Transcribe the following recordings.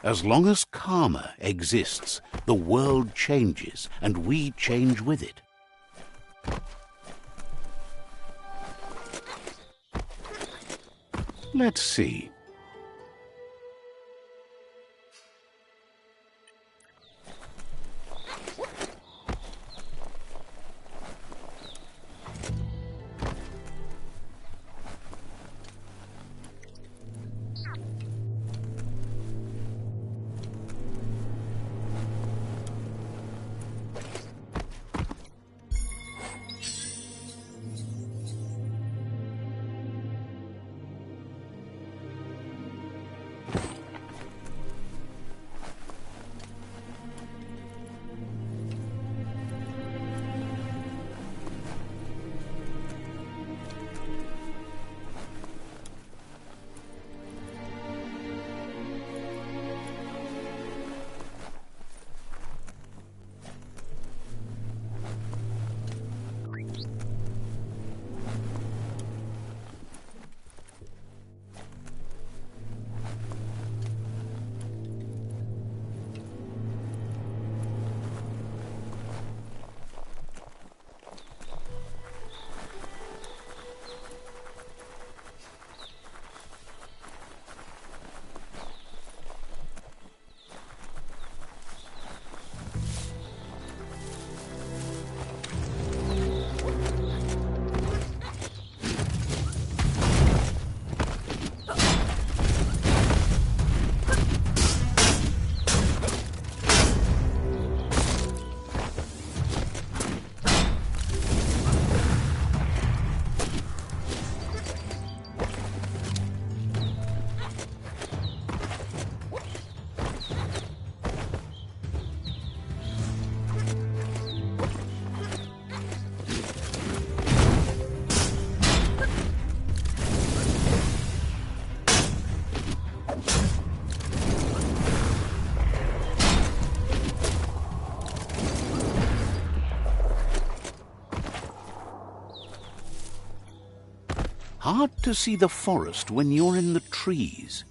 As long as karma exists, the world changes, and we change with it. Let's see. Hard to see the forest when you're in the trees.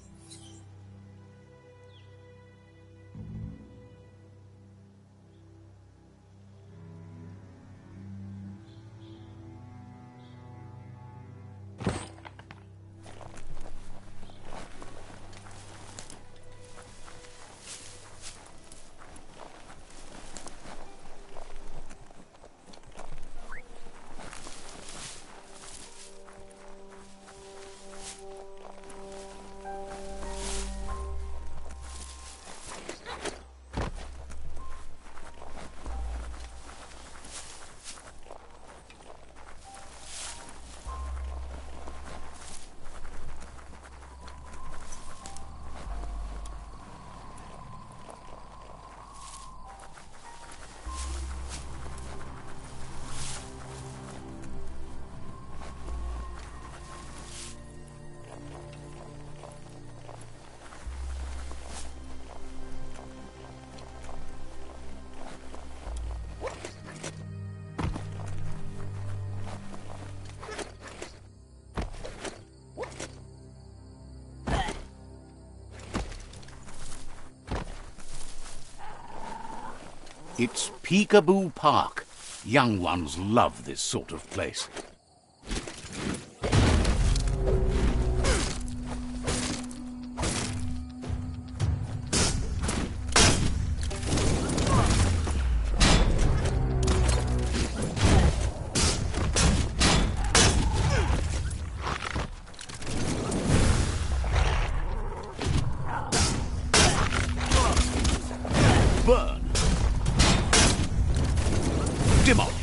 It's Peekaboo Park. Young ones love this sort of place. Burn! Demolished!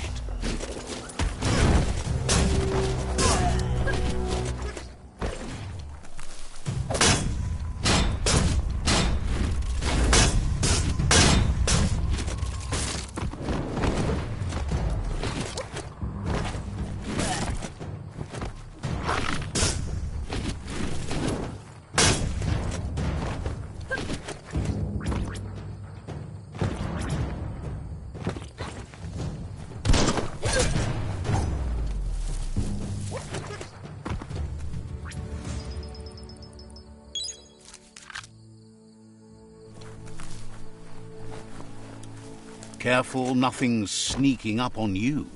Careful, nothing's sneaking up on you.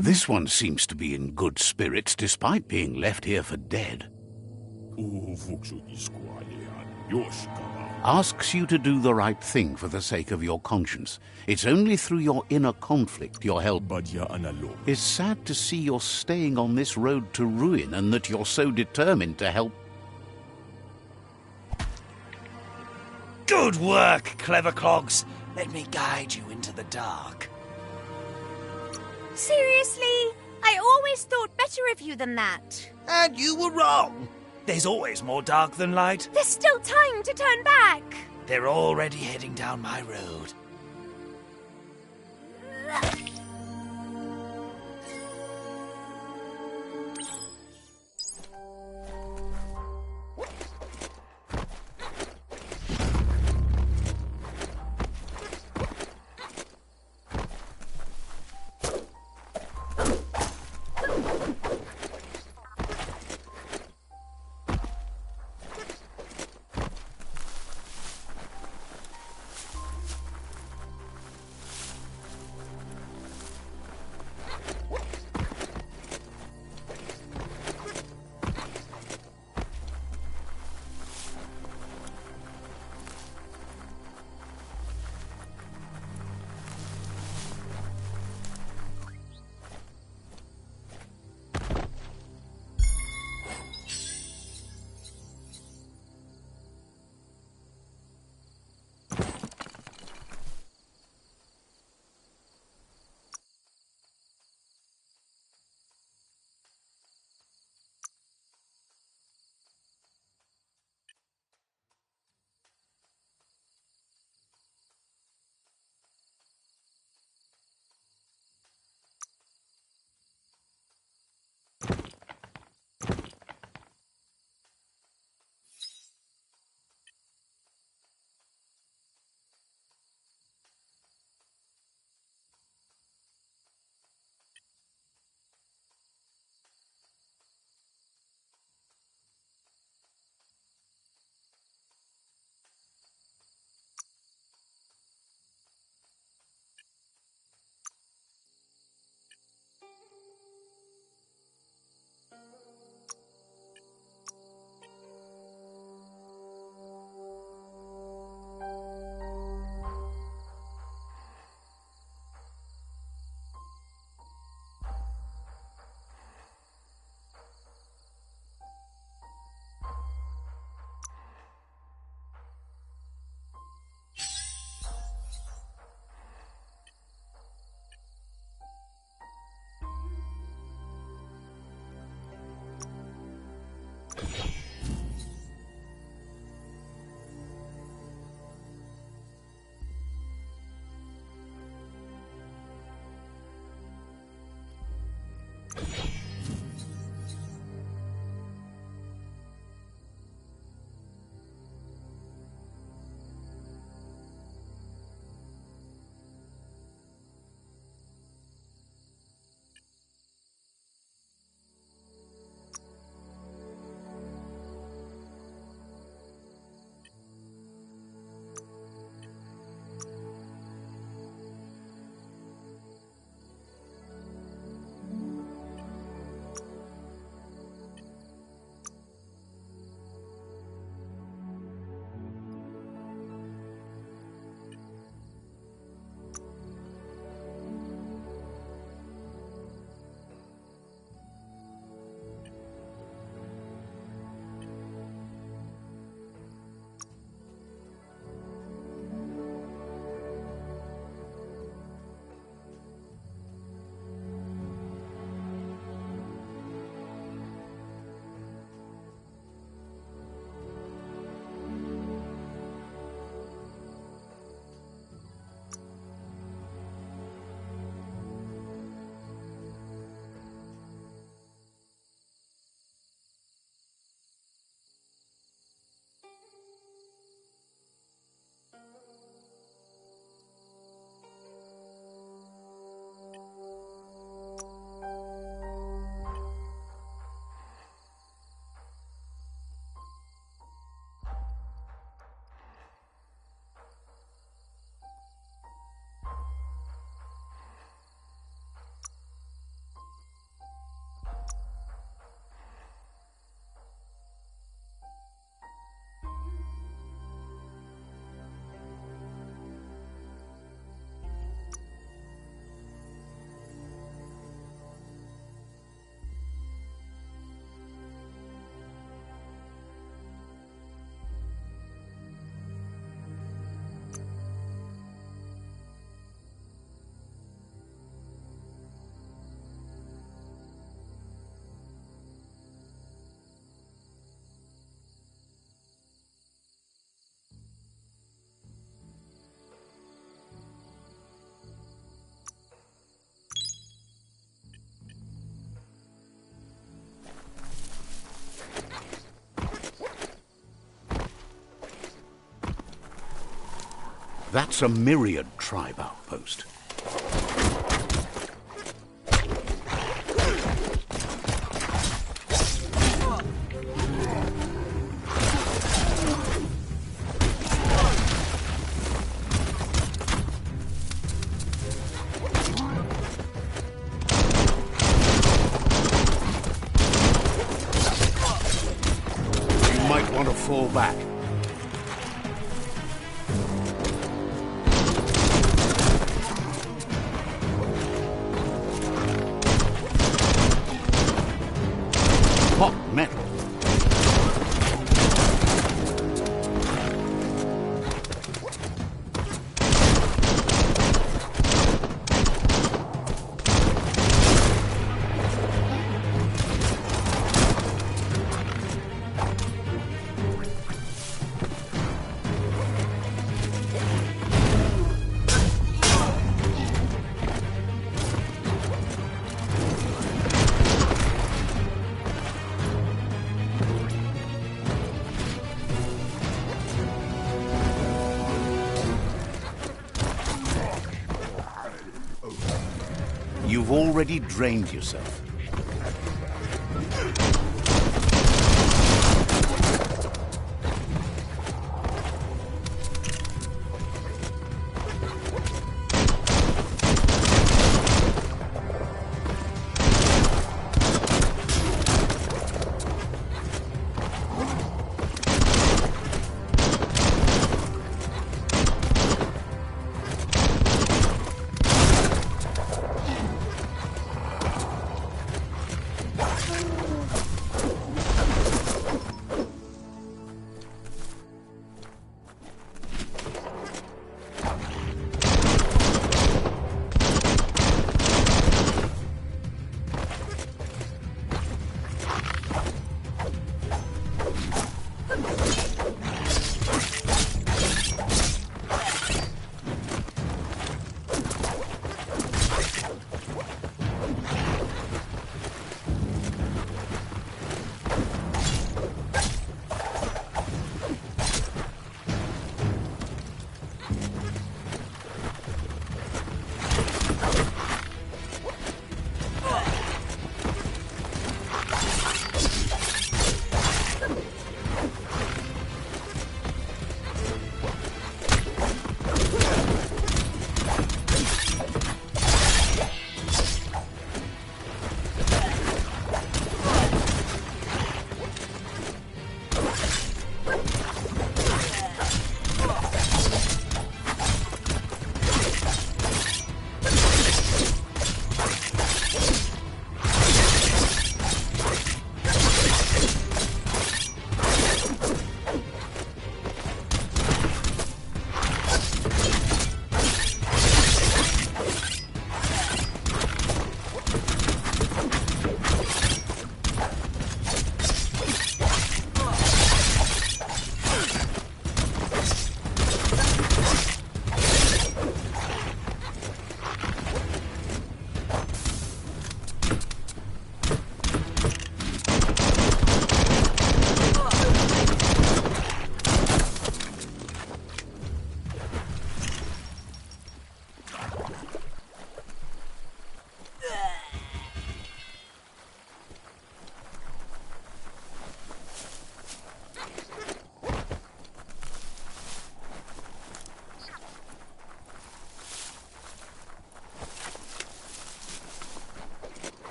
This one seems to be in good spirits despite being left here for dead. Asks you to do the right thing for the sake of your conscience. It's only through your inner conflict your help. It's sad to see you're staying on this road to ruin and that you're so determined to help. Good work, clever clogs. Let me guide you into the dark. Seriously? I always thought better of you than that. And you were wrong. There's always more dark than light. There's still time to turn back. They're already heading down my road. That's a myriad tribe outpost. You might want to fall back. Hot metal. You've already drained yourself.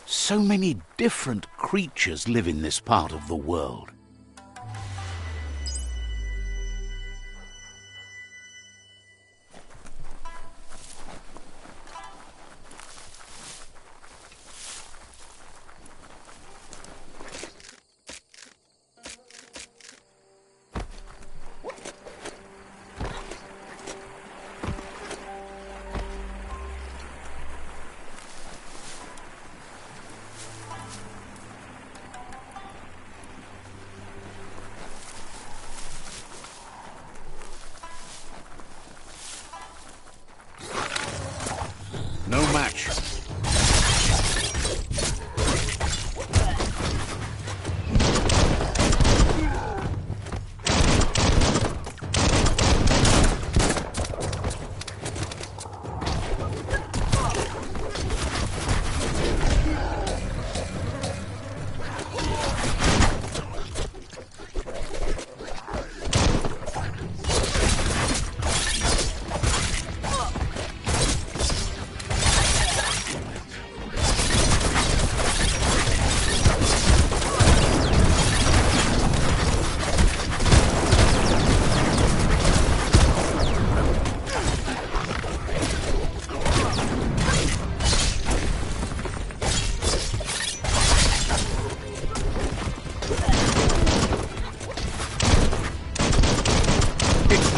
So many different creatures live in this part of the world.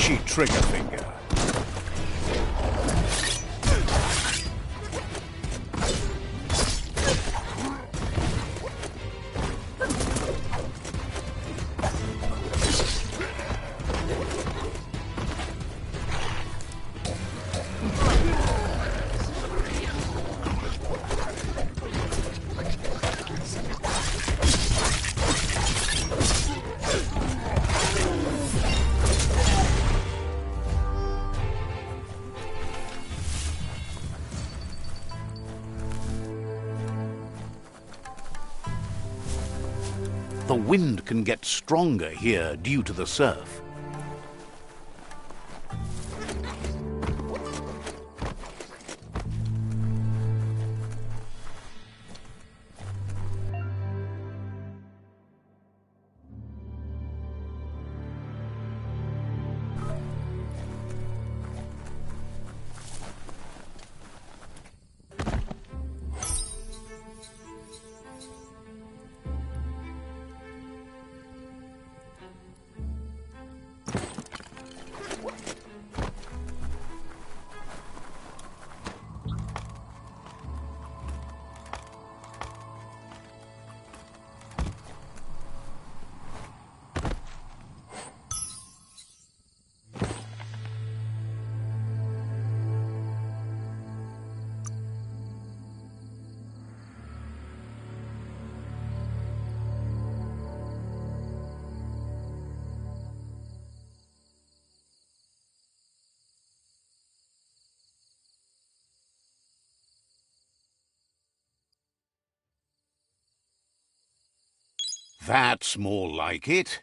itchy trigger finger. The wind can get stronger here due to the surf. That's more like it.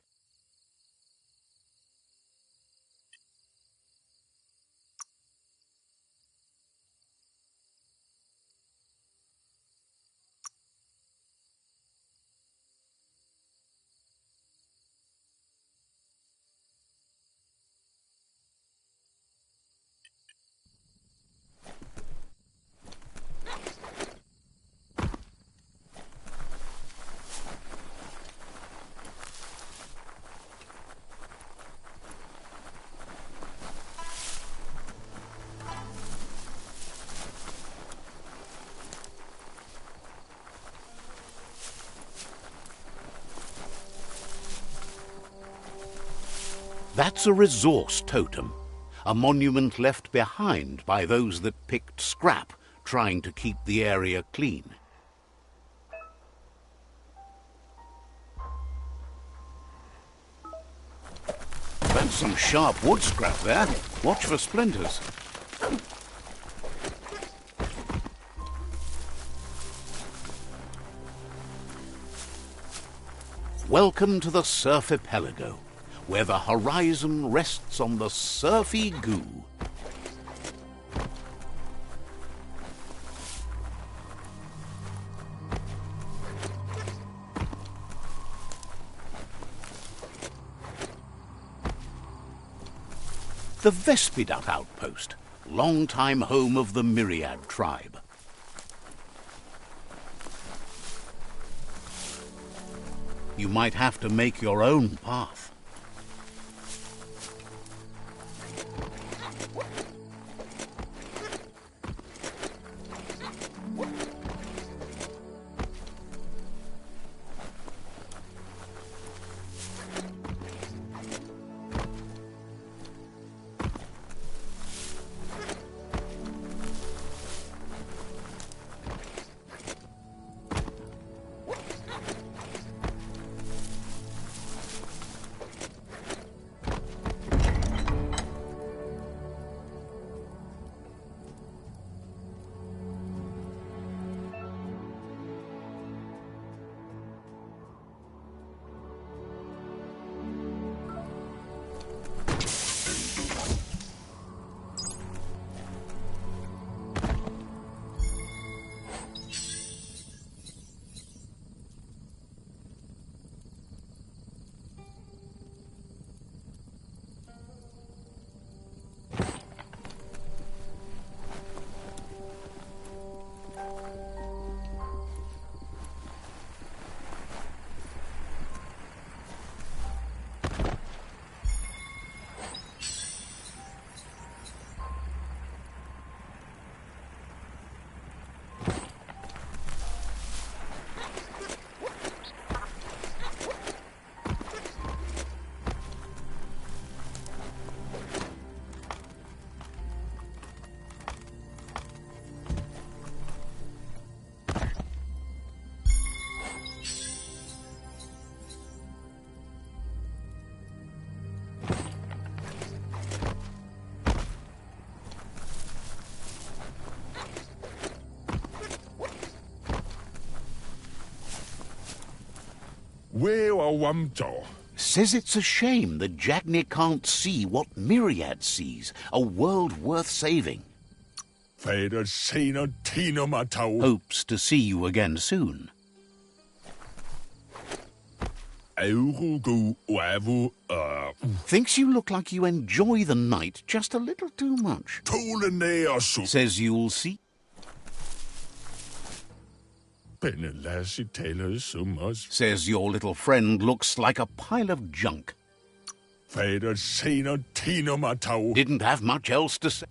That's a resource totem, a monument left behind by those that picked scrap, trying to keep the area clean. That's some sharp wood scrap there. Watch for splinters. Welcome to the Surf Archipelago, where the horizon rests on the surfy goo. The Vespidat outpost, long-time home of the Myriad tribe. You might have to make your own path. Says it's a shame that Jagnir can't see what Myriad sees, a world worth saving. Hopes to see you again soon. Thinks you look like you enjoy the night just a little too much. Says you'll see. Says your little friend looks like a pile of junk. Didn't have much else to say.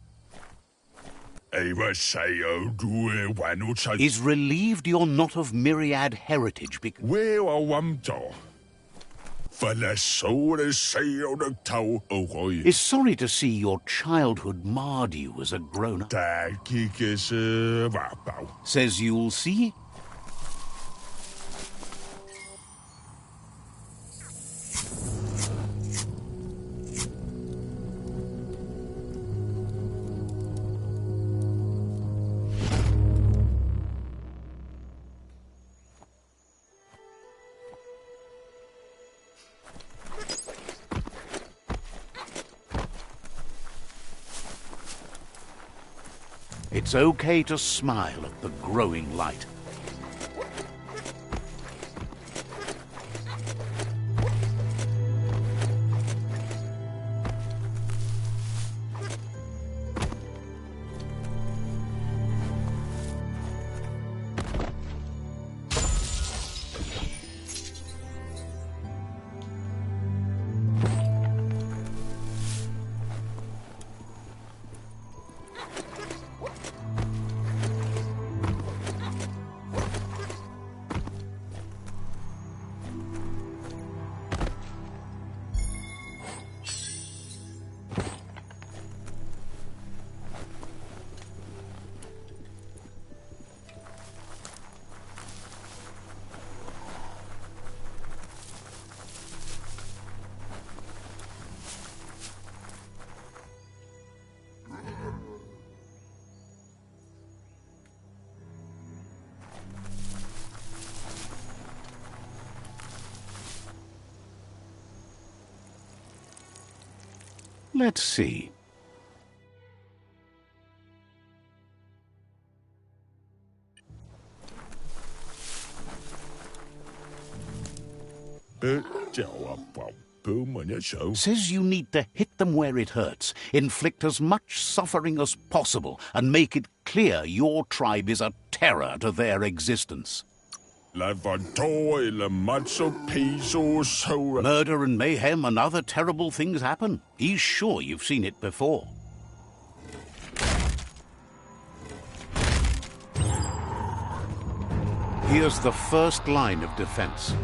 Is relieved you're not of Myriad heritage because... Is sorry to see your childhood marred you as a grown-up. Says you'll see. It's okay to smile at the growing light. Let's see. Says you need to hit them where it hurts, inflict as much suffering as possible, and make it clear your tribe is a terror to their existence. Murder and mayhem and other terrible things happen. He's sure you've seen it before. Here's the first line of defense.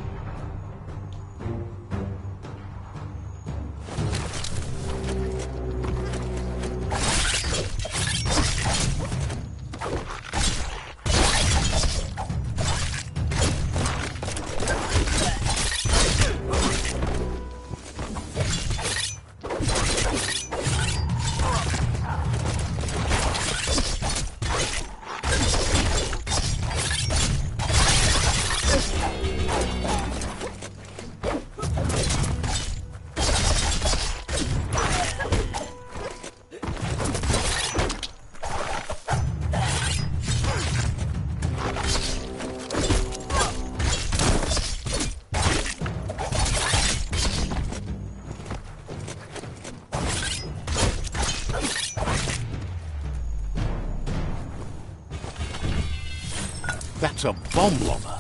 That's a bomb lobber.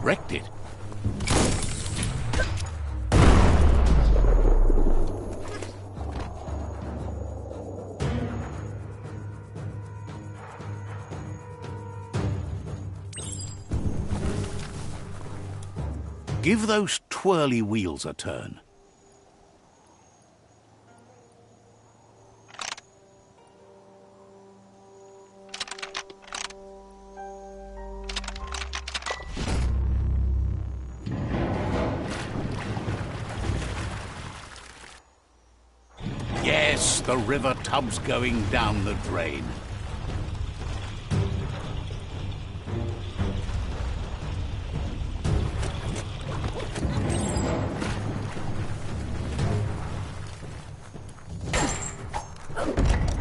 wrecked it. Give those twirly wheels a turn. Yes, the river tub's going down the drain.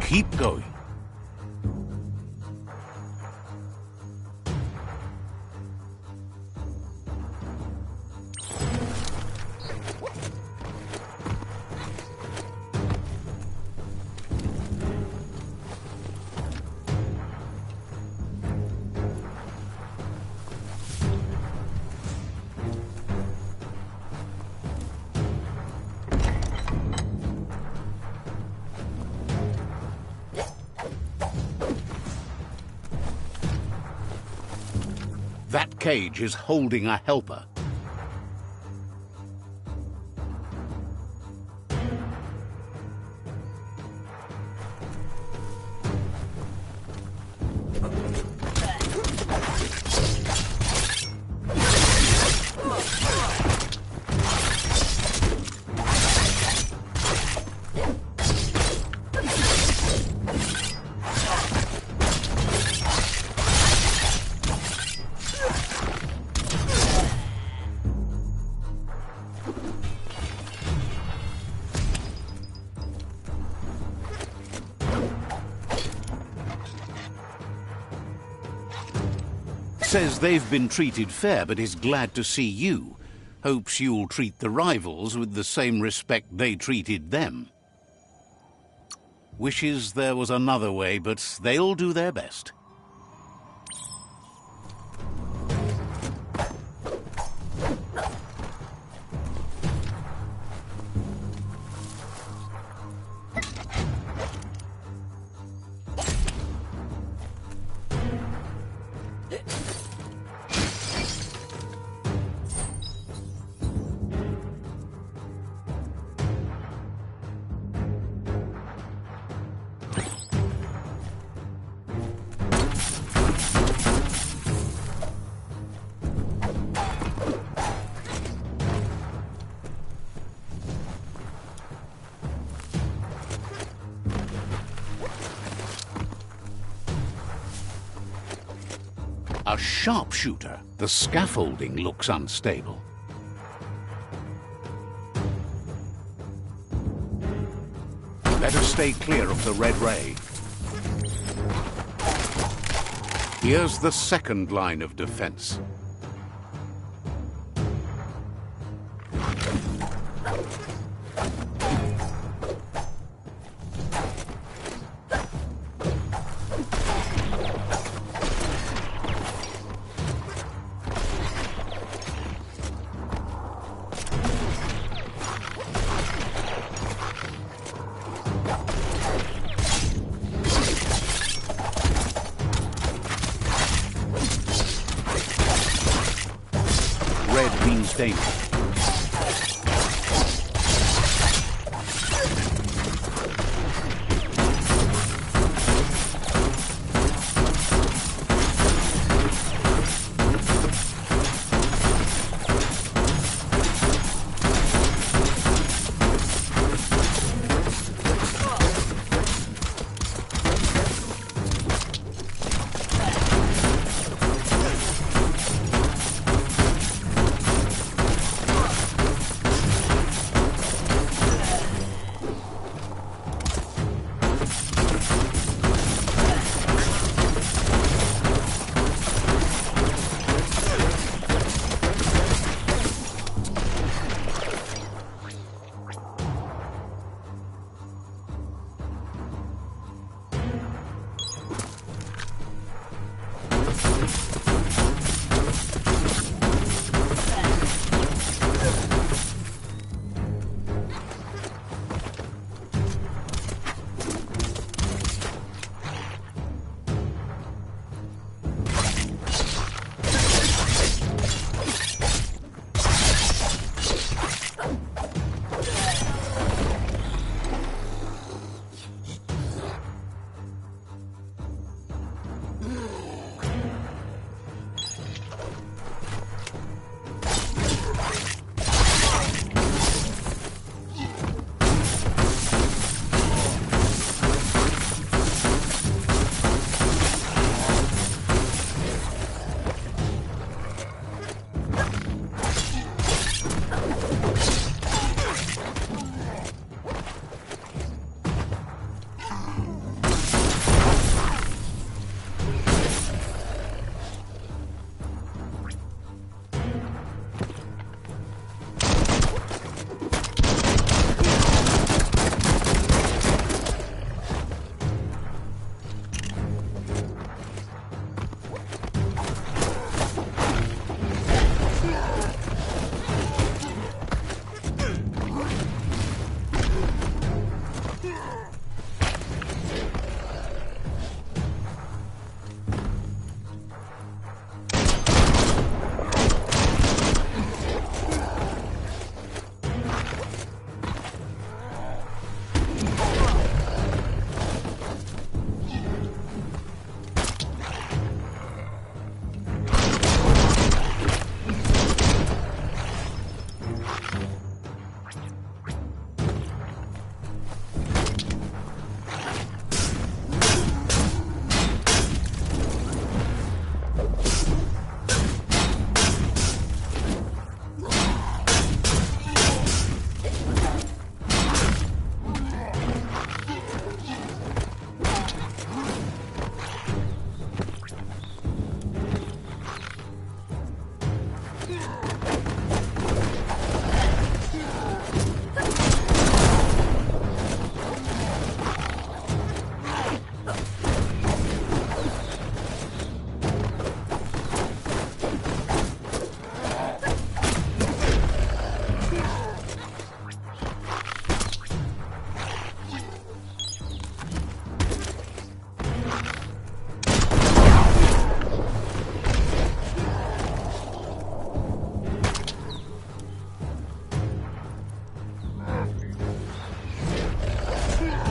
Keep going. That cage is holding a helper. Says they've been treated fair, but is glad to see you. Hopes you'll treat the rivals with the same respect they treated them. Wishes there was another way, but they'll do their best. A sharpshooter. The scaffolding looks unstable. Better stay clear of the red ray. Here's the second line of defense. Red means danger.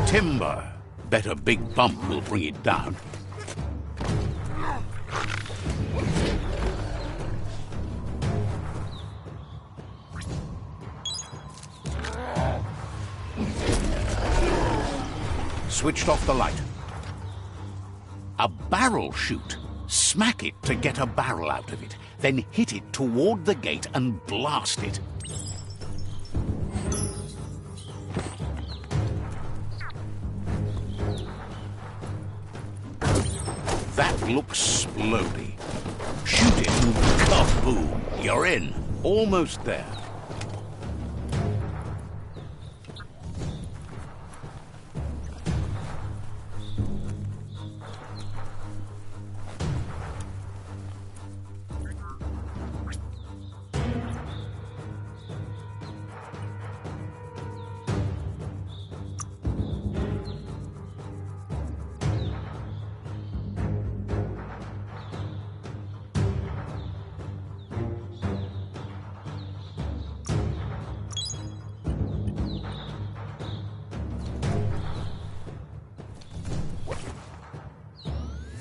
Timber. Bet a big bump will bring it down. Switched off the light. A barrel shoot. Smack it to get a barrel out of it. Then hit it toward the gate and blast it. That looks splody. Shoot it and kaboom! You're in. Almost there.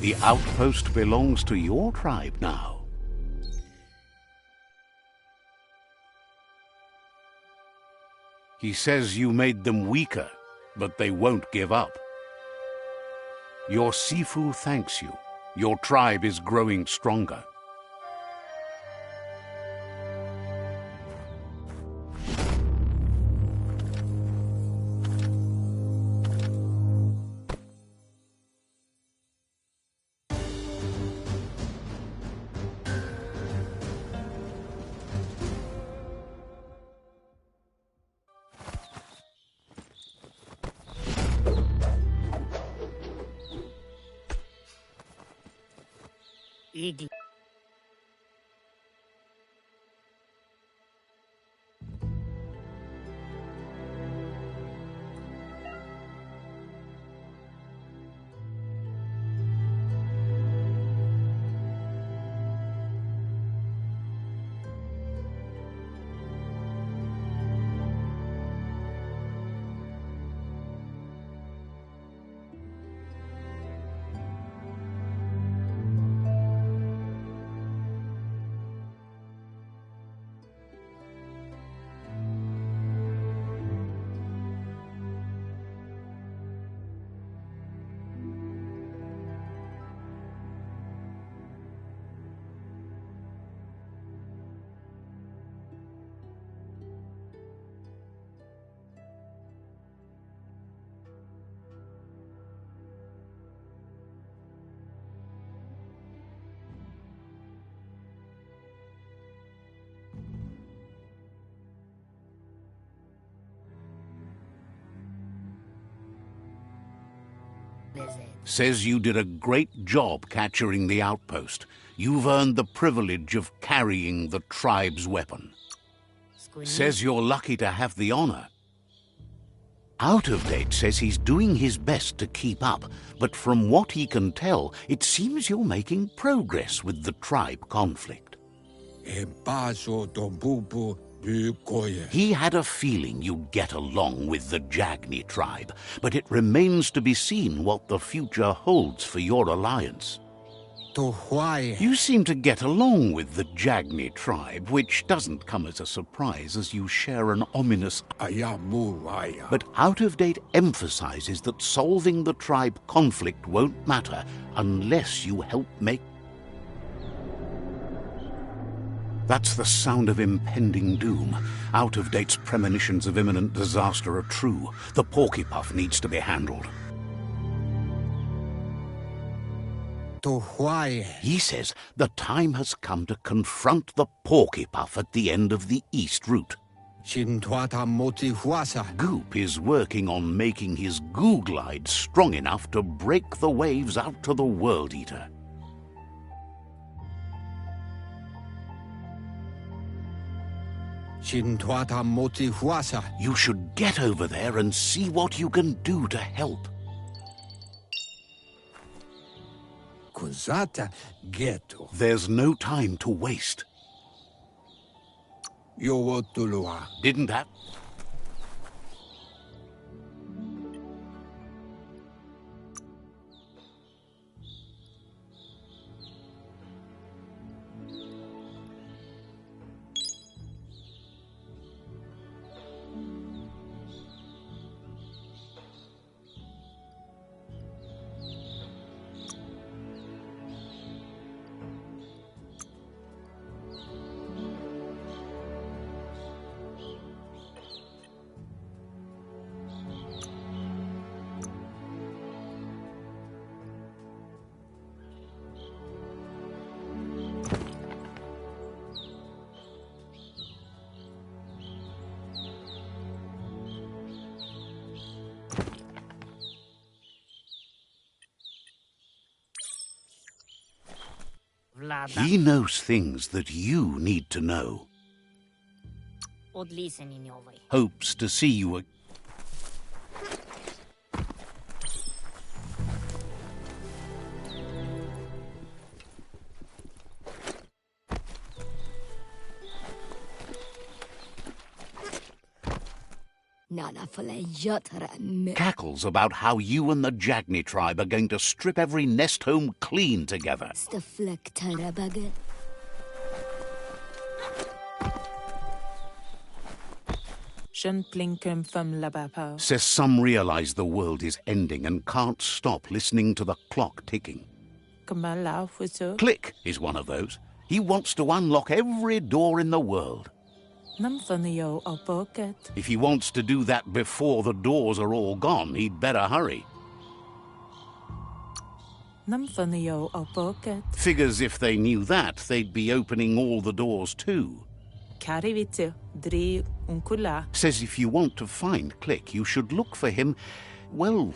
The outpost belongs to your tribe now. He says you made them weaker, but they won't give up. Your Sifu thanks you. Your tribe is growing stronger. Eagle. Says you did a great job capturing the outpost. You've earned the privilege of carrying the tribe's weapon. Says you're lucky to have the honor. Out of Date says he's doing his best to keep up, but from what he can tell, it seems you're making progress with the tribe conflict. He had a feeling you'd get along with the Jagni tribe, but it remains to be seen what the future holds for your alliance. You seem to get along with the Jagni tribe, which doesn't come as a surprise as you share an ominous... But out-of-date emphasizes that solving the tribe conflict won't matter unless you help make... That's the sound of impending doom. Out-of-date's premonitions of imminent disaster are true. The Porkypuff needs to be handled. He says the time has come to confront the Porkypuff at the end of the East Route. Goop is working on making his goo glide strong enough to break the waves out to the World Eater. You should get over there and see what you can do to help. There's no time to waste. Didn't that? He knows things that you need to know. Hopes to see you again. Cackles about how you and the Jagni tribe are going to strip every nest home clean together. Says some realize the world is ending and can't stop listening to the clock ticking. Click is one of those. He wants to unlock every door in the world. If he wants to do that before the doors are all gone, he'd better hurry. Figures if they knew that, they'd be opening all the doors too. Says if you want to find Click, you should look for him, well,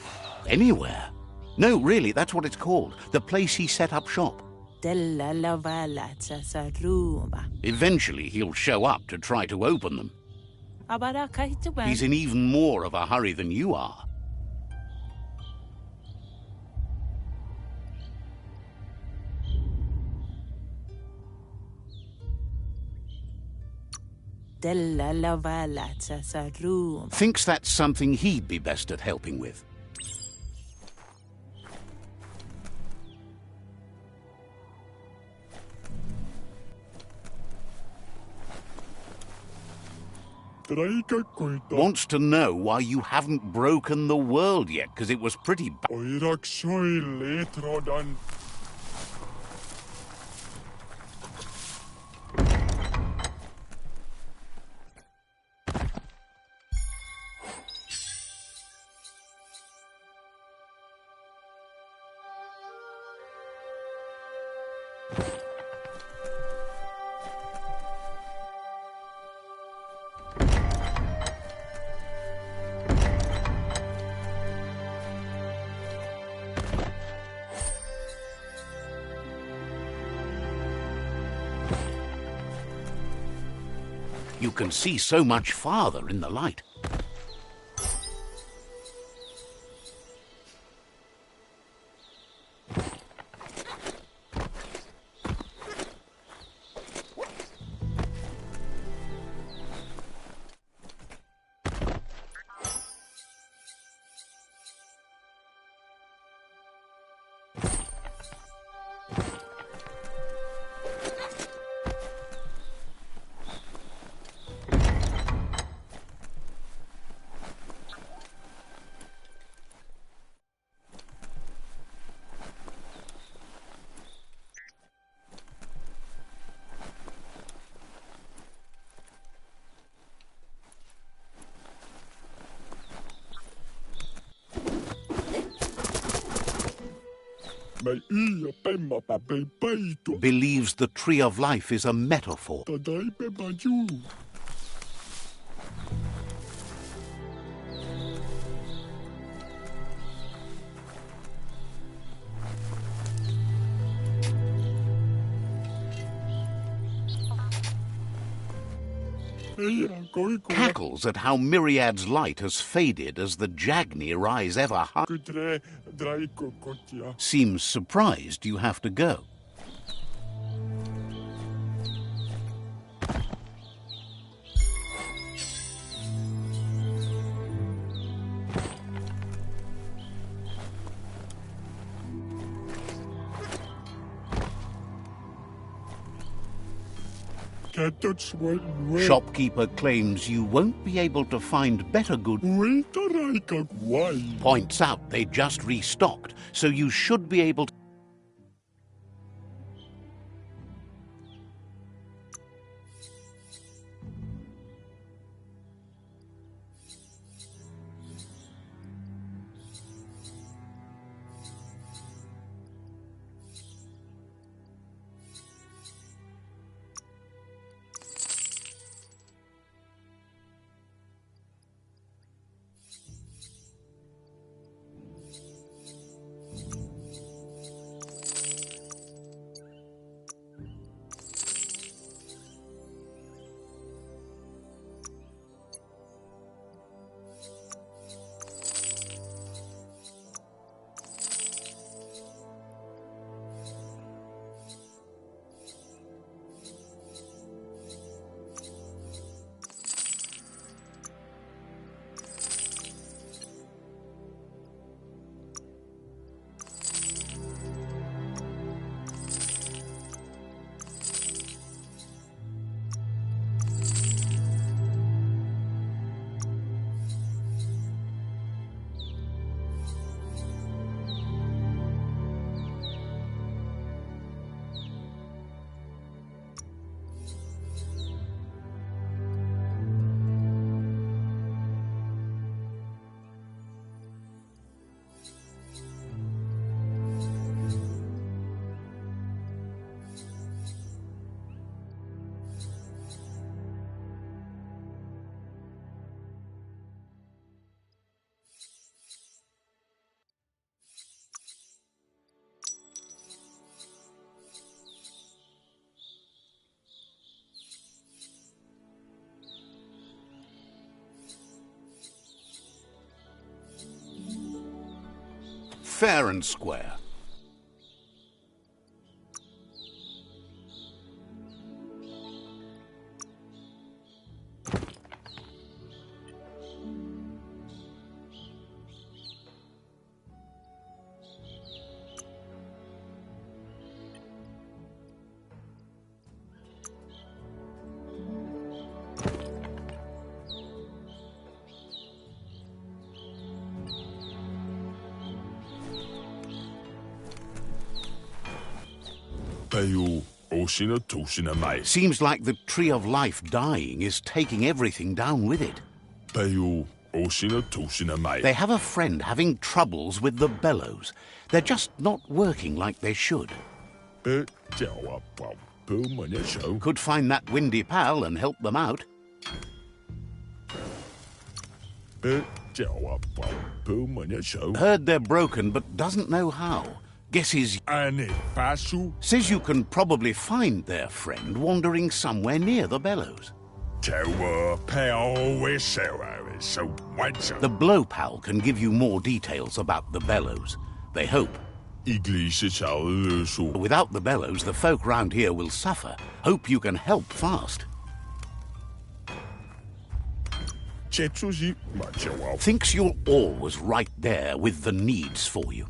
anywhere. No, really, that's what it's called. The place he set up shop. Eventually he'll show up to try to open them. He's in even more of a hurry than you are. Thinks that's something he'd be best at helping with. Wants to know why you haven't broken the world yet, because it was pretty bad. You can see so much farther in the light. believes the Tree of Life is a metaphor. Cackles at how Myriad's light has faded as the Jagni rise ever higher. Seems surprised you have to go. Shopkeeper claims you won't be able to find better goods. Points out they just restocked, so you should be able to. Fair and square. Seems like the Tree of Life dying is taking everything down with it. They have a friend having troubles with the bellows. They're just not working like they should. Could find that windy pal and help them out. Heard they're broken, but doesn't know how. Guesses. Says you can probably find their friend wandering somewhere near the bellows. The blow pal can give you more details about the bellows. They hope. Without the bellows, the folk round here will suffer. Hope you can help fast. Thinks you're always right there with the needs for you.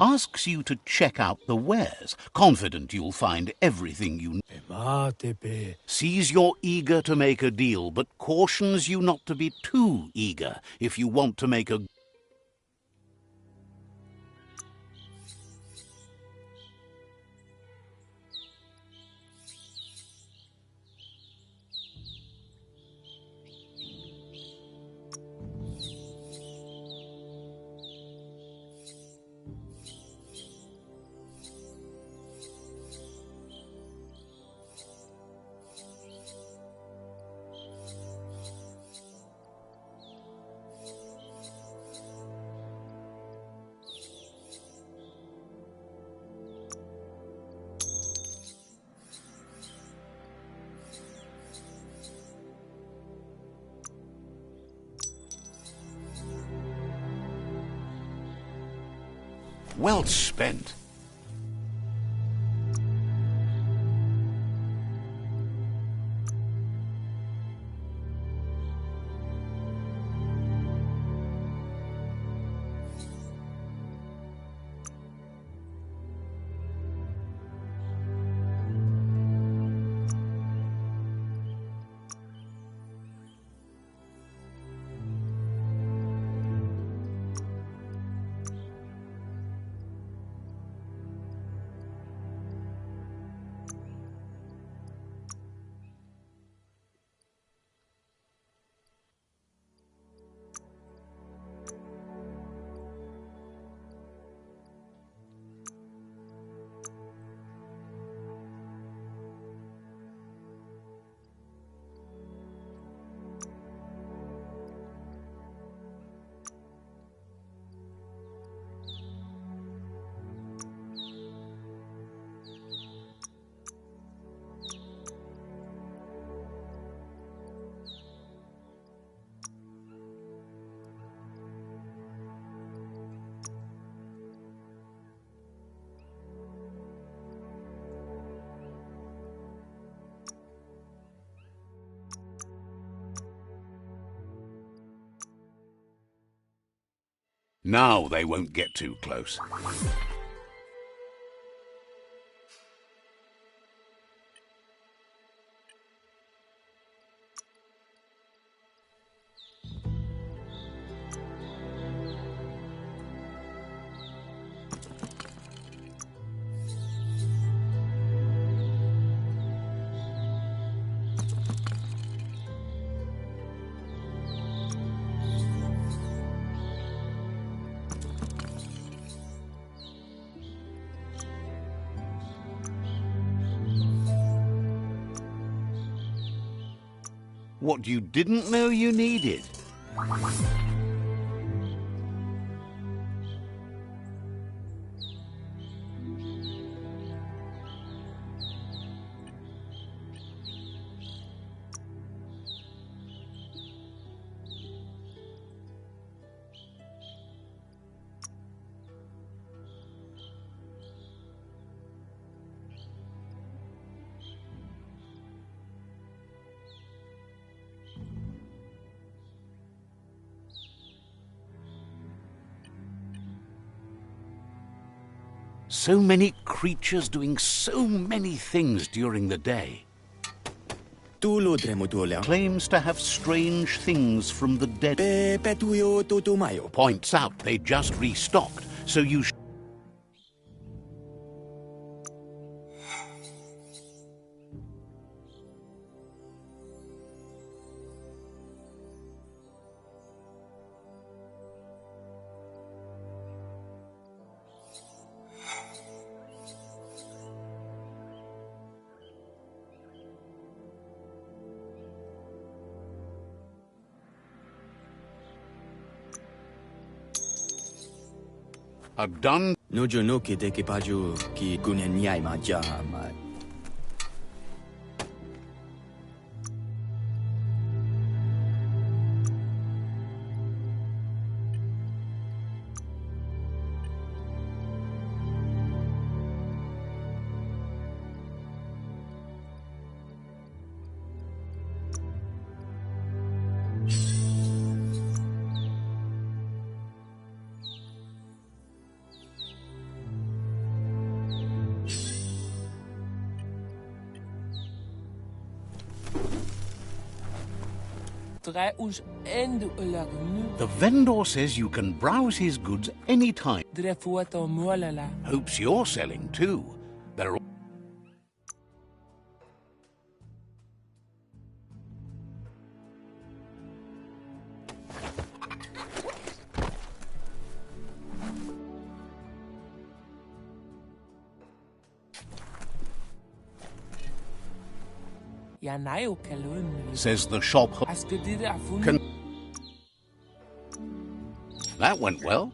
Asks you to check out the wares, confident you'll find everything you need. Sees you're eager to make a deal, but cautions you not to be too eager if you want to make a... Well spent. Now they won't get too close. What you didn't know you needed. So many creatures doing so many things during the day. Claims to have strange things from the dead. Points out they just restocked, so you are done. Nojo ke de kipaju ki kunyanyai ma jama. krijg ons eindelijk nu. The vendor says you can browse his goods anytime. Drefuata molala. Hopes you're selling too. There are... Ja, nee, ook helemaal. Says the shop... Als je dit ervoor... That went well.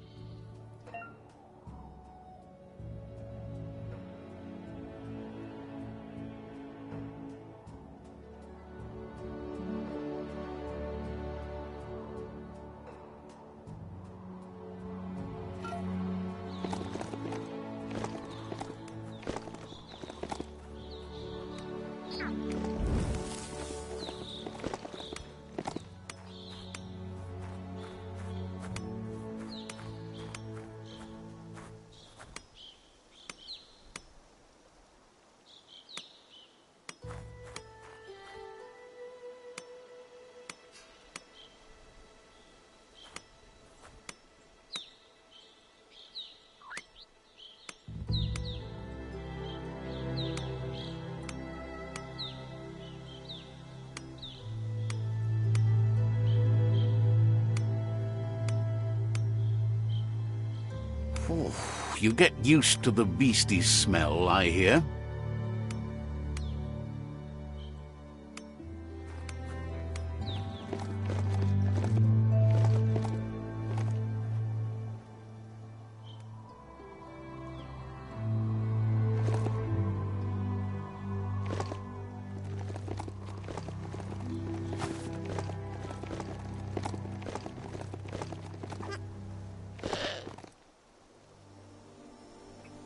You get used to the beastly smell, I hear.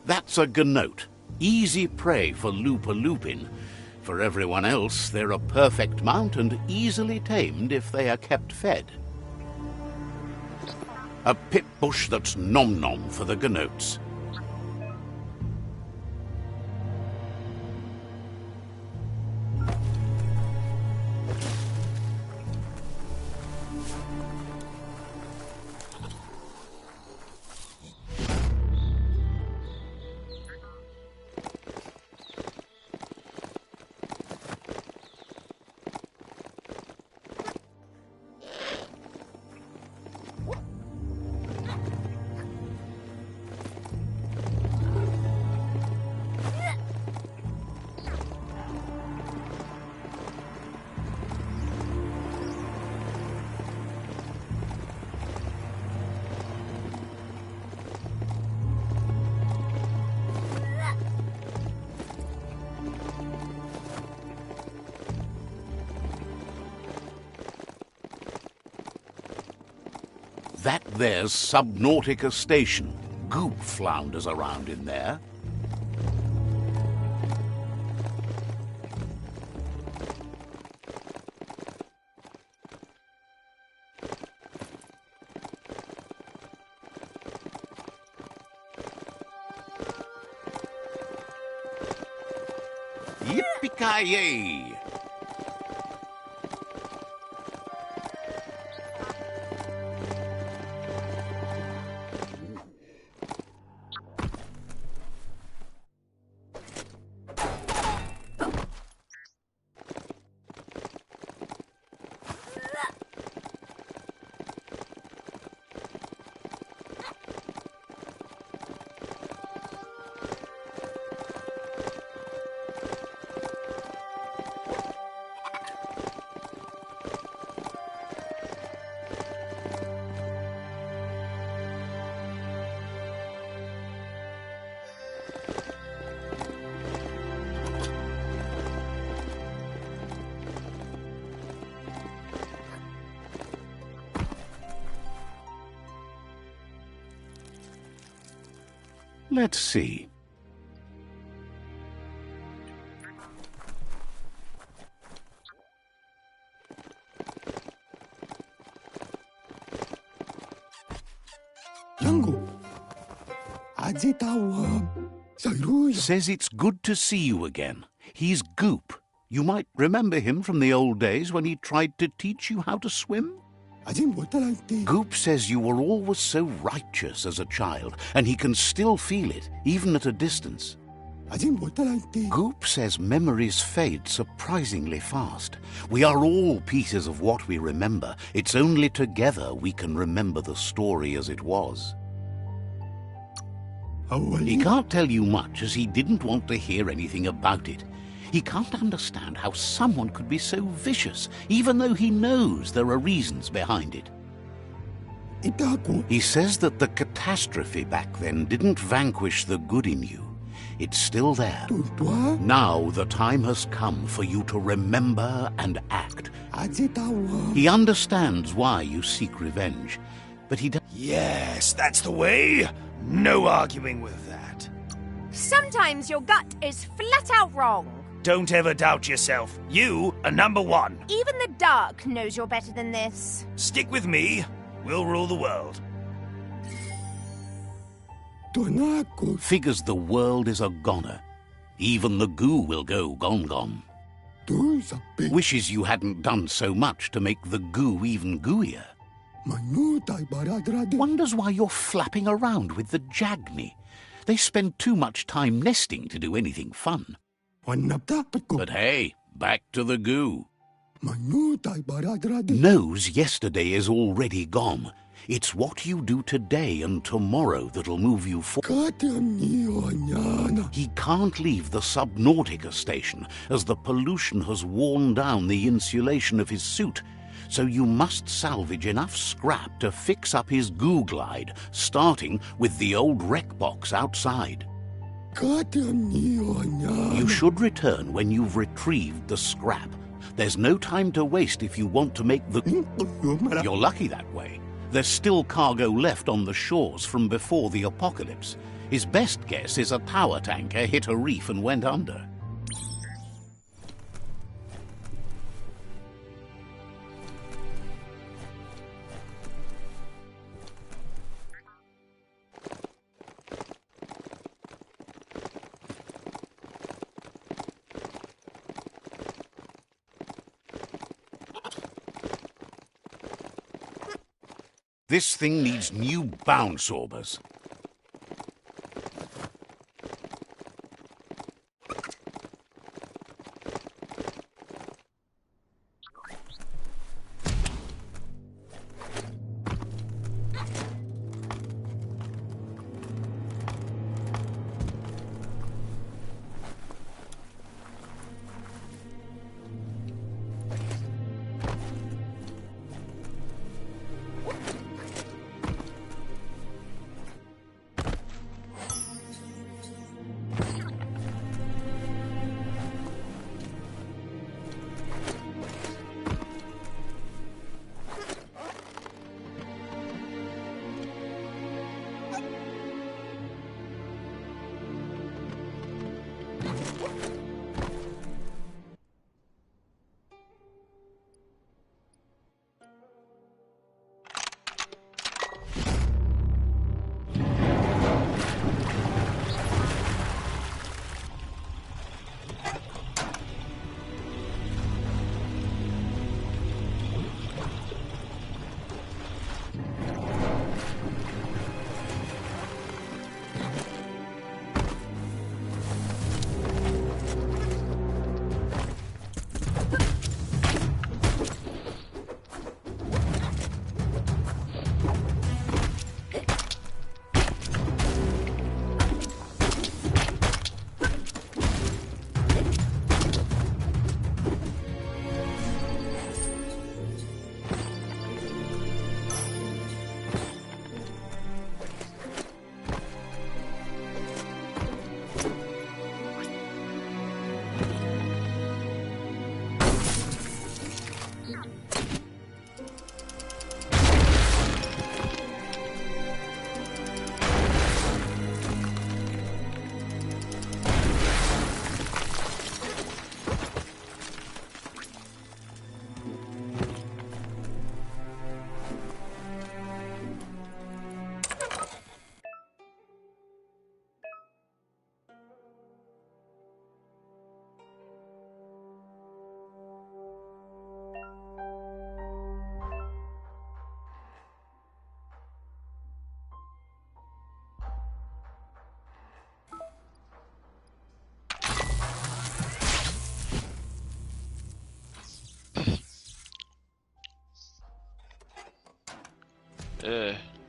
That's a ganote. Easy prey for Lupa-Lupin. For everyone else, they're a perfect mount and easily tamed if they are kept fed. A pip bush that's nom-nom for the ganotes. That there's Subnautica Station. Goop flounders around in there. Yippee-ki-yay! Let's see. Says it's good to see you again. He's Goop. You might remember him from the old days when he tried to teach you how to swim. Goop says you were always so righteous as a child, and he can still feel it, even at a distance. Goop says memories fade surprisingly fast. We are all pieces of what we remember. It's only together we can remember the story as it was. He can't tell you much, as he didn't want to hear anything about it. He can't understand how someone could be so vicious, even though he knows there are reasons behind it. He says that the catastrophe back then didn't vanquish the good in you. It's still there. Now the time has come for you to remember and act. He understands why you seek revenge, but he doesn't. Yes, that's the way. No arguing with that. Sometimes your gut is flat out wrong. Don't ever doubt yourself. You are number one. Even the dark knows you're better than this. Stick with me. We'll rule the world. Figures the world is a goner. Even the goo will go gone. Wishes you hadn't done so much to make the goo even gooier. Wonders why you're flapping around with the jagni. They spend too much time nesting to do anything fun. But hey, back to the goo. Knows yesterday is already gone. It's what you do today and tomorrow that'll move you forward. He can't leave the Subnautica station, as the pollution has worn down the insulation of his suit. So you must salvage enough scrap to fix up his goo glide, starting with the old wreck box outside. You should return when you've retrieved the scrap. There's no time to waste if you want to make the... You're lucky that way. There's still cargo left on the shores from before the apocalypse. His best guess is a power tanker hit a reef and went under. This thing needs new bound sorbers.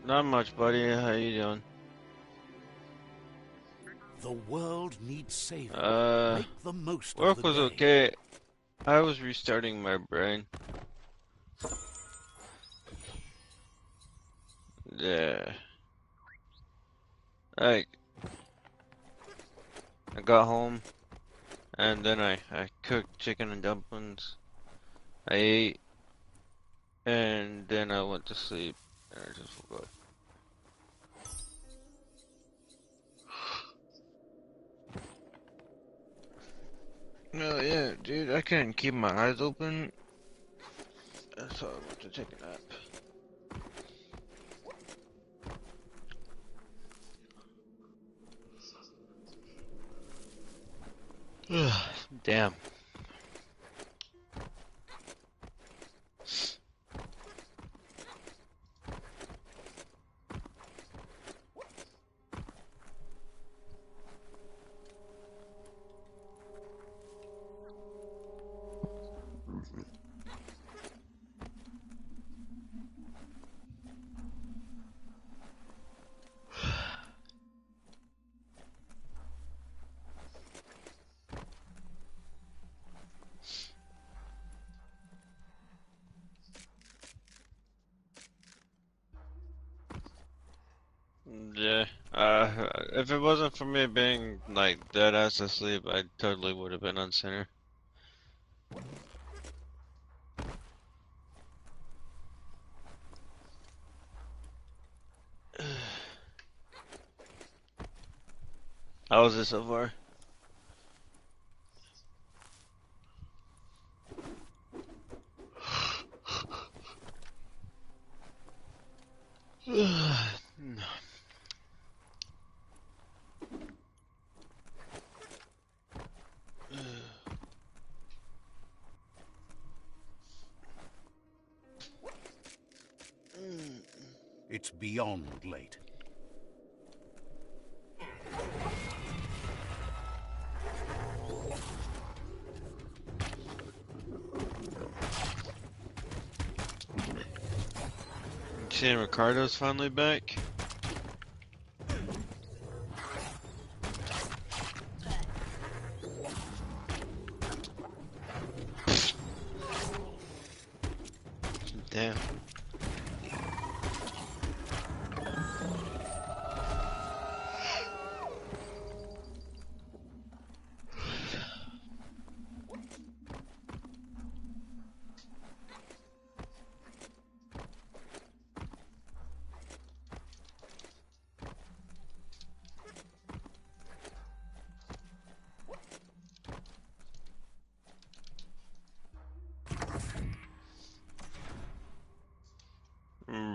Not much, buddy. How you doing? The world needs saving. Make the most of Work the was day. okay. I was restarting my brain. Yeah. I got home, and then I cooked chicken and dumplings. I ate, and then I went to sleep, and I just woke up. No, yeah, dude, I couldn't keep my eyes open, so I went to take a nap. Damn. Yeah, if it wasn't for me being like dead ass asleep, I totally would have been on center. How was it so far? It's beyond late. Seeing Ricardo's finally back. Damn.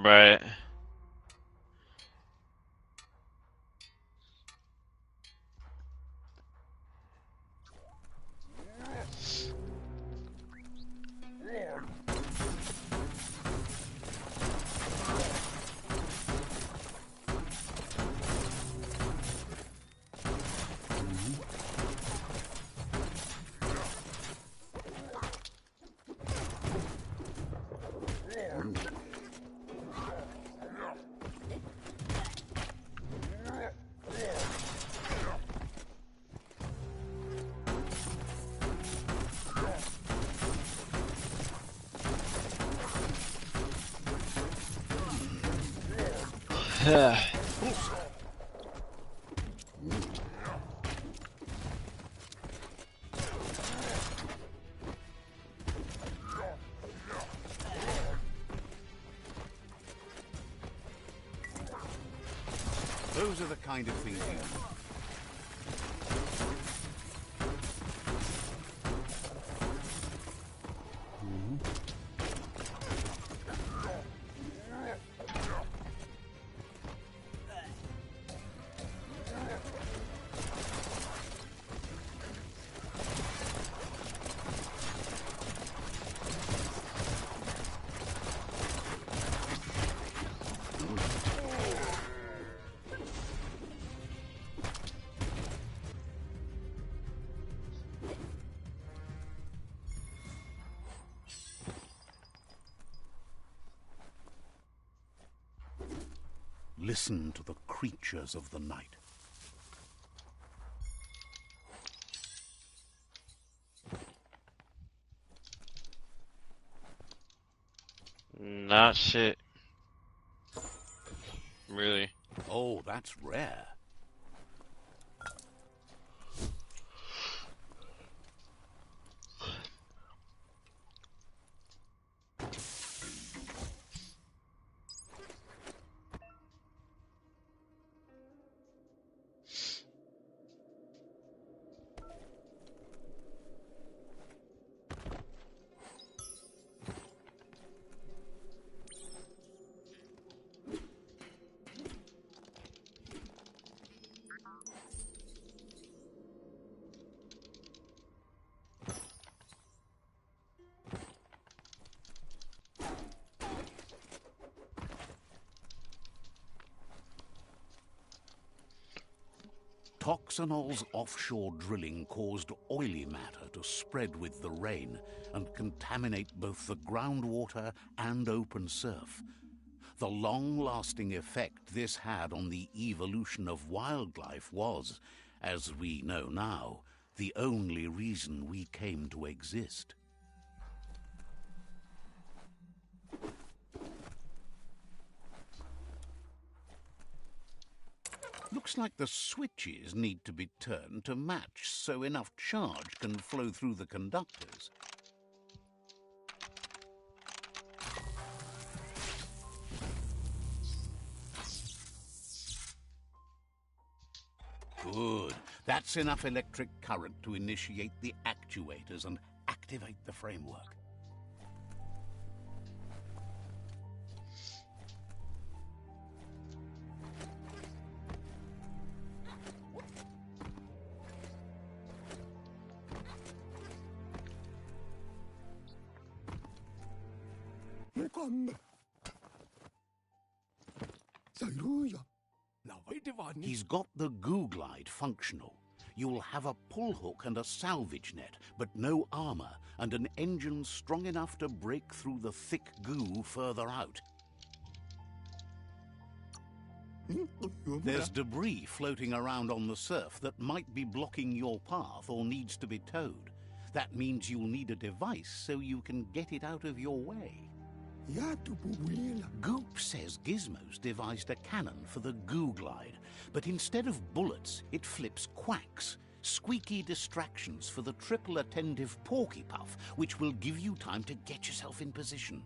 Right. Those are the kind of things you do. Listen to the creatures of the night. Not shit. Really. Oh, that's rare. Toxanol's offshore drilling caused oily matter to spread with the rain and contaminate both the groundwater and open surf. The long-lasting effect this had on the evolution of wildlife was, as we know now, the only reason we came to exist. Looks like the switches need to be turned to match so enough charge can flow through the conductors. Good. That's enough electric current to initiate the actuators and activate the framework. He's got the goo glide functional. You'll have a pull hook and a salvage net, but no armor, and an engine strong enough to break through the thick goo further out. There's debris floating around on the surf that might be blocking your path or needs to be towed. That means you'll need a device so you can get it out of your way. Goop says Gizmo's devised a cannon for the goo glide, but instead of bullets, it flips quacks, squeaky distractions for the triple attentive Porky Puff, which will give you time to get yourself in position.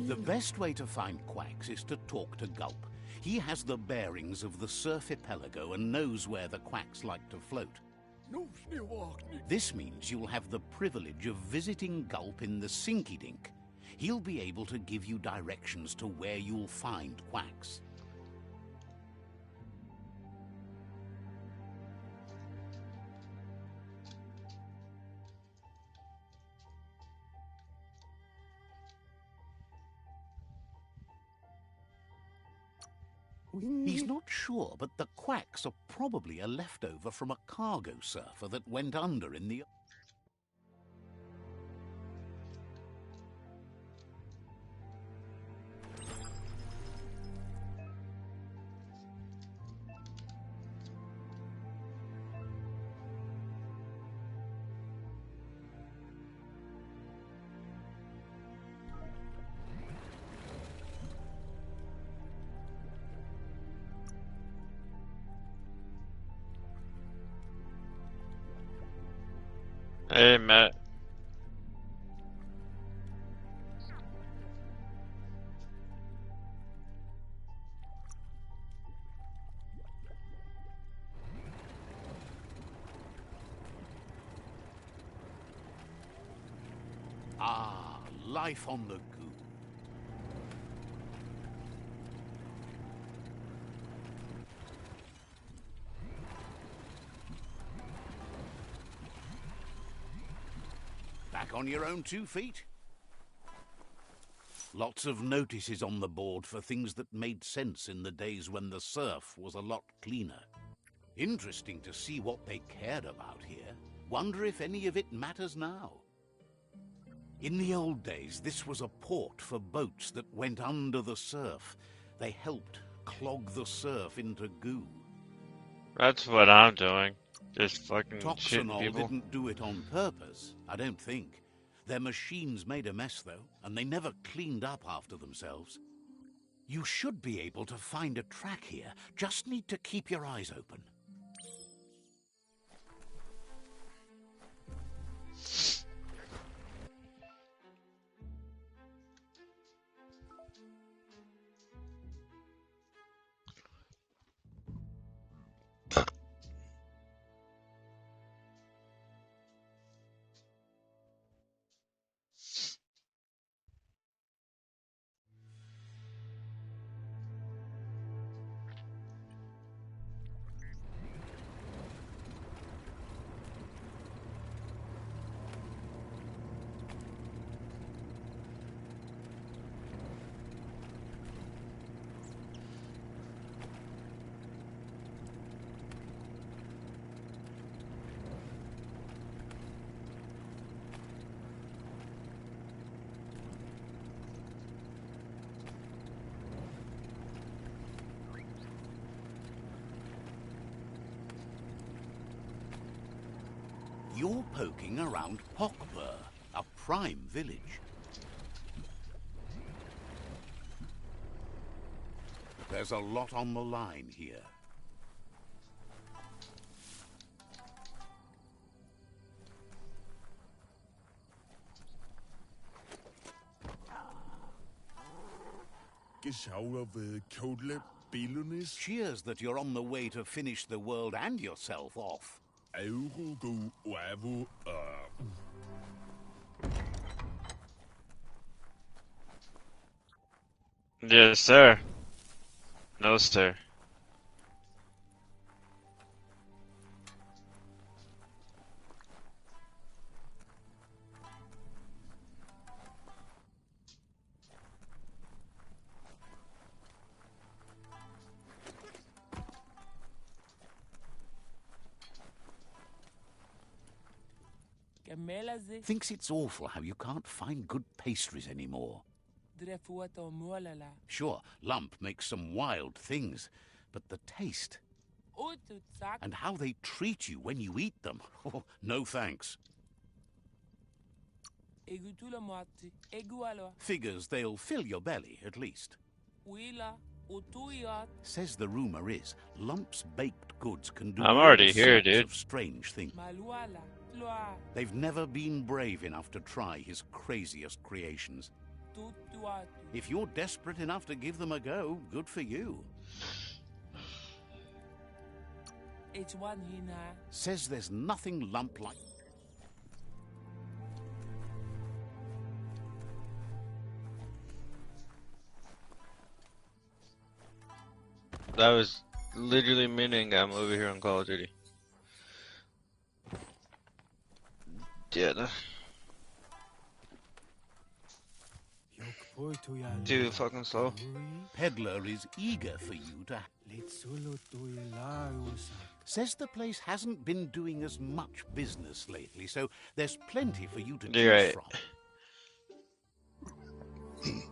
The best way to find quacks is to talk to Gulp. He has the bearings of the surf archipelago and knows where the quacks like to float. This means you'll have the privilege of visiting Gulp in the Sinky Dink. He'll be able to give you directions to where you'll find quacks. He's not sure, but the quacks are probably a leftover from a cargo surfer that went under in the... Hey, Matt. Ah, life on the goo. Back on your own 2 feet? Lots of notices on the board for things that made sense in the days when the surf was a lot cleaner. Interesting to see what they cared about here. Wonder if any of it matters now. In the old days, this was a port for boats that went under the surf. They helped clog the surf into goo. That's what I'm doing. Just fucking shitting Toxanol people. didn't do it on purpose, I don't think. Their machines made a mess, though, and they never cleaned up after themselves. You should be able to find a track here. Just need to keep your eyes open. You're poking around Pockbur, a prime village. There's a lot on the line here. Cheers that you're on the way to finish the world and yourself off. Yes, sir. No, sir. Gemela ze. Thinks it's awful how you can't find good pastries anymore. Drefuato mualala. Sure, Lump makes some wild things, but the taste Ututsak. and how they treat you when you eat them. Oh, no thanks. Egutula moati. Egualo. Figures they'll fill your belly, at least. Wila. Utuyat. Says the rumor is Lump's baked goods can do I'm all already here, sorts dude. of strange things. Maluala. Loa. They've never been brave enough to try his craziest creations. Tutuatu. If you're desperate enough to give them a go, good for you. It's one hina. Says there's nothing Lump like. That was literally meaning I'm over here on Call of Duty. Yeah. Too fucking slow. Peddler is eager for you to. Says the place hasn't been doing as much business lately, so there's plenty for you to You're choose right. from.